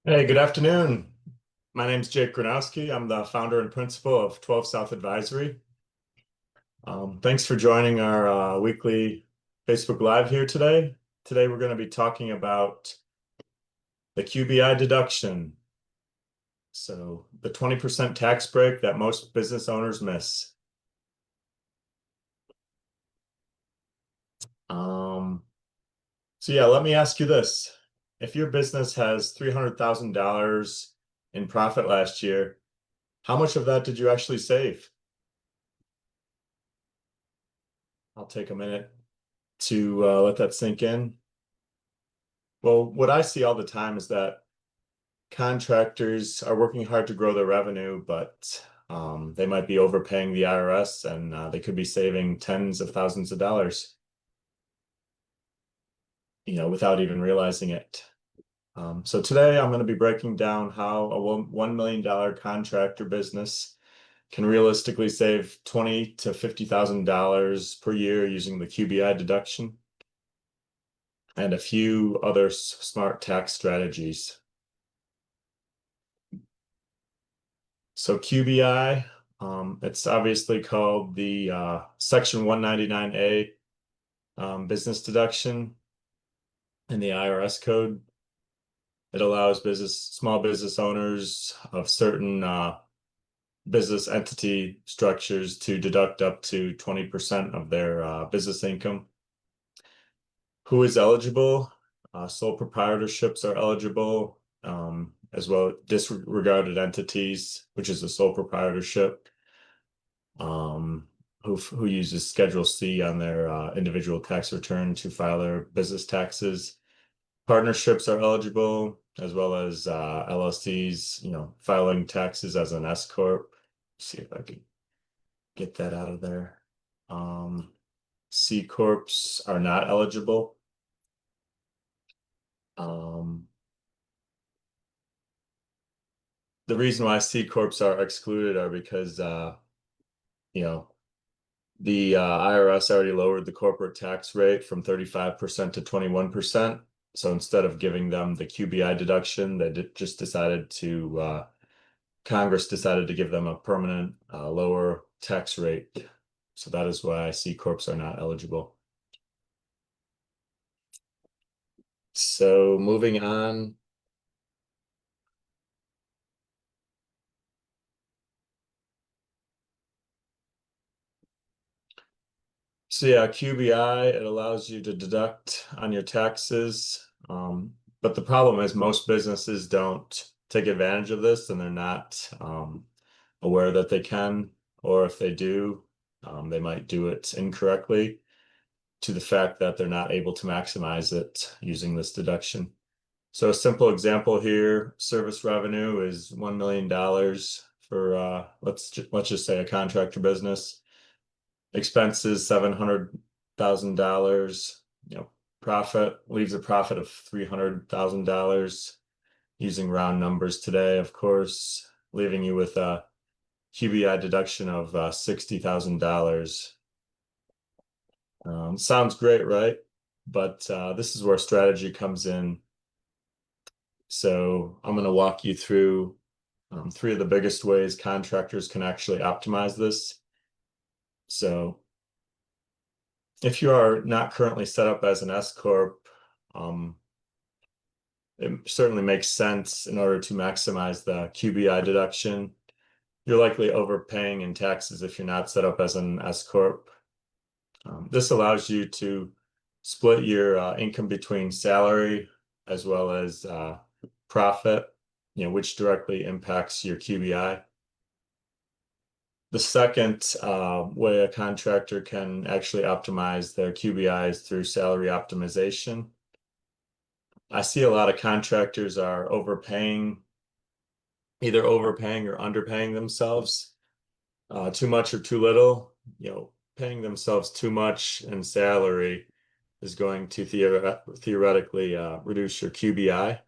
Hey, good afternoon. My name's Jake Gronowski. I'm the founder and principal of 12 South Advisory. Thanks for joining our weekly Facebook Live here today. Today we're going to be talking about the QBI deduction. So the 20% tax break that most business owners miss. Um, so yeah, let me ask you this. If your business has $300,000 in profit last year, how much of that did you actually save? I'll take a minute to let that sink in. Well, what I see all the time is that contractors are working hard to grow their revenue, but they might be overpaying the IRS and they could be saving tens of thousands of dollars, without even realizing it. So today I'm going to be breaking down how a $1 million contractor business can realistically save $20,000 to $50,000 per year using the QBI deduction and a few other smart tax strategies. So QBI, it's obviously called the Section 199A business deduction in the IRS code. It allows small business owners of certain business entity structures to deduct up to 20% of their business income. Who is eligible? Sole proprietorships are eligible, as well as disregarded entities, which is a sole proprietorship, who uses Schedule C on their individual tax return to file their business taxes. Partnerships are eligible, as well as LLCs, filing taxes as an S corp. See if I can get that out of there. C corps are not eligible. The reason why C corps are excluded are because the IRS already lowered the corporate tax rate from 35% to 21%. So instead of giving them the QBI deduction, they just decided to, Congress decided to give them a permanent lower tax rate. So that is why C corps are not eligible. So moving on. So yeah, QBI, it allows you to deduct on your taxes. But the problem is most businesses don't take advantage of this and they're not aware that they can, or if they do, they might do it incorrectly to the fact that they're not able to maximize it using this deduction. So a simple example here, service revenue is $1 million for let's just say a contractor business. Expenses $700,000, profit leaves a profit of $300,000 using round numbers today, of course, leaving you with a QBI deduction of $60,000. Sounds great, right? But this is where strategy comes in. So I'm going to walk you through three of the biggest ways contractors can actually optimize this. So if you are not currently set up as an S corp, it certainly makes sense in order to maximize the QBI deduction. You're likely overpaying in taxes if you're not set up as an S corp. This allows you to split your income between salary as well as profit, which directly impacts your QBI. The second way a contractor can actually optimize their QBI is through salary optimization. I see a lot of contractors are either overpaying or underpaying themselves, too much or too little. Paying themselves too much in salary is going to theoretically reduce your QBI.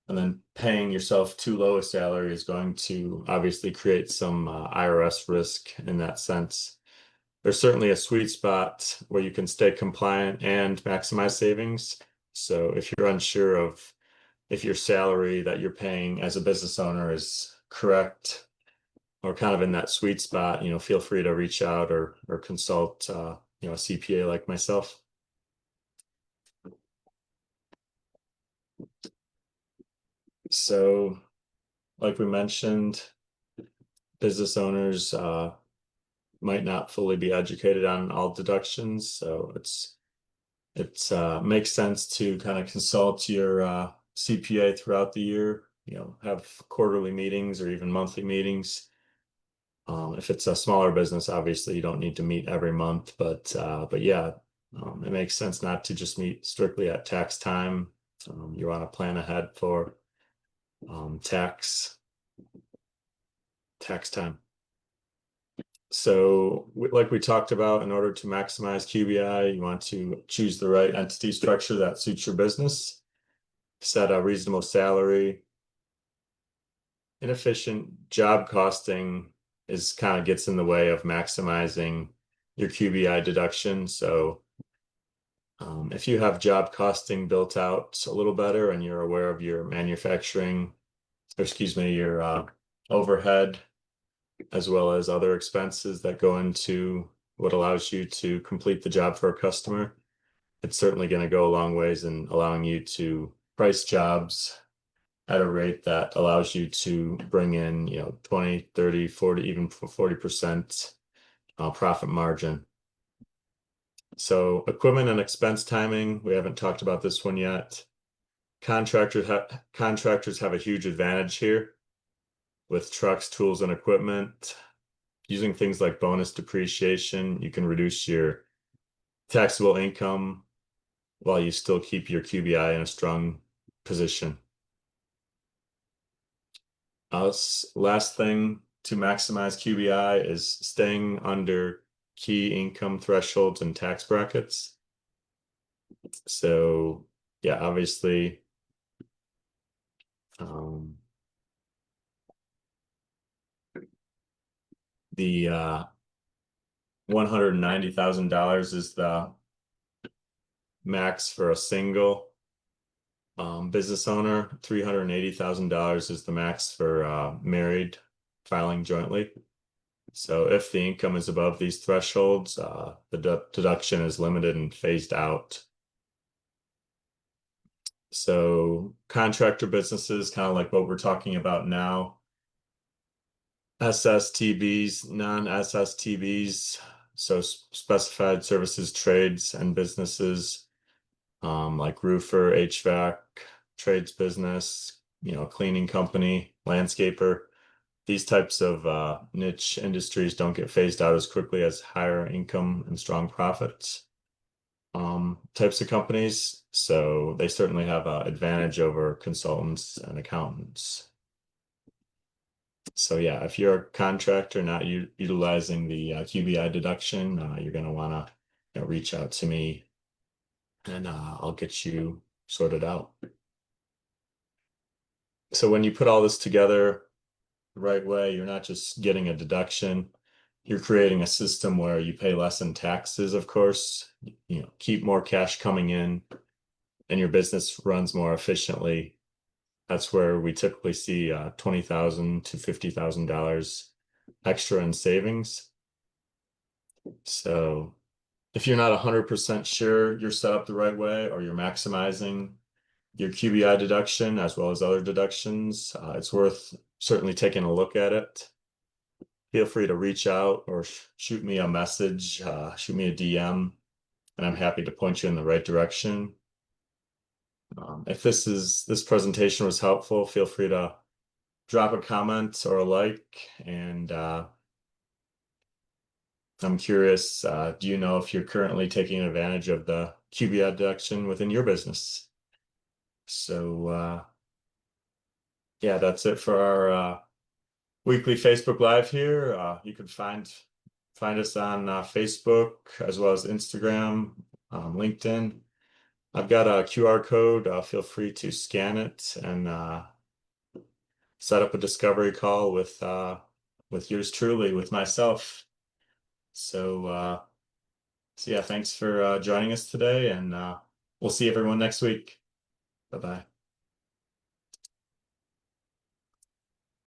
And then paying yourself too low a salary is going to obviously create some IRS risk in that sense. There's certainly a sweet spot where you can stay compliant and maximize savings. So if you're unsure of if your salary that you're paying as a business owner is correct or kind of in that sweet spot, feel free to reach out or consult a CPA like myself. So, like we mentioned, business owners might not fully be educated on all deductions, so it makes sense to kind of consult your CPA throughout the year. Have quarterly meetings or even monthly meetings. If it's a smaller business, obviously you don't need to meet every month, but yeah, it makes sense not to just meet strictly at tax time. You want to plan ahead for tax time. So, like we talked about, in order to maximize QBI, you want to choose the right entity structure that suits your business, set a reasonable salary. Inefficient job costing is kind of gets in the way of maximizing your QBI deduction. So, if you have job costing built out a little better and you're aware of your manufacturing, or excuse me, your overhead, as well as other expenses that go into what allows you to complete the job for a customer, it's certainly going to go a long ways in allowing you to price jobs at a rate that allows you to bring in, 20, 30, 40, even 40% profit margin. So equipment and expense timing, we haven't talked about this one yet. Contractors have a huge advantage here with trucks, tools, and equipment. Using things like bonus depreciation, you can reduce your taxable income while you still keep your QBI in a strong position. Last thing to maximize QBI is staying under key income thresholds and tax brackets. So yeah, obviously, the $190,000 is the max for a single business owner. $380,000 is the max for married filing jointly. So if the income is above these thresholds, the deduction is limited and phased out. So contractor businesses, kind of like what we're talking about now, SSTBs, non-SSTBs, so specified services, trades, and businesses, like roofer, HVAC, trades business, cleaning company, landscaper. These types of niche industries don't get phased out as quickly as higher income and strong profits types of companies. So they certainly have an advantage over consultants and accountants. So yeah, if you're a contractor not utilizing the QBI deduction, you're going to want to reach out to me and I'll get you sorted out. So when you put all this together the right way, you're not just getting a deduction, you're creating a system where you pay less in taxes, of course, keep more cash coming in, and your business runs more efficiently. That's where we typically see $20,000 to $50,000 extra in savings. So if you're not 100% sure you're set up the right way or you're maximizing your QBI deduction as well as other deductions, it's worth certainly taking a look at it. Feel free to reach out or shoot me a message, shoot me a DM, and I'm happy to point you in the right direction. If this presentation was helpful, feel free to drop a comment or a like. And I'm curious, do you know if you're currently taking advantage of the QBI deduction within your business? So yeah, that's it for our weekly Facebook Live here. You can find us on Facebook as well as Instagram, LinkedIn. I've got a QR code. Feel free to scan it and set up a discovery call with yours truly, with myself. So yeah, thanks for joining us today, and we'll see everyone next week. Bye-bye.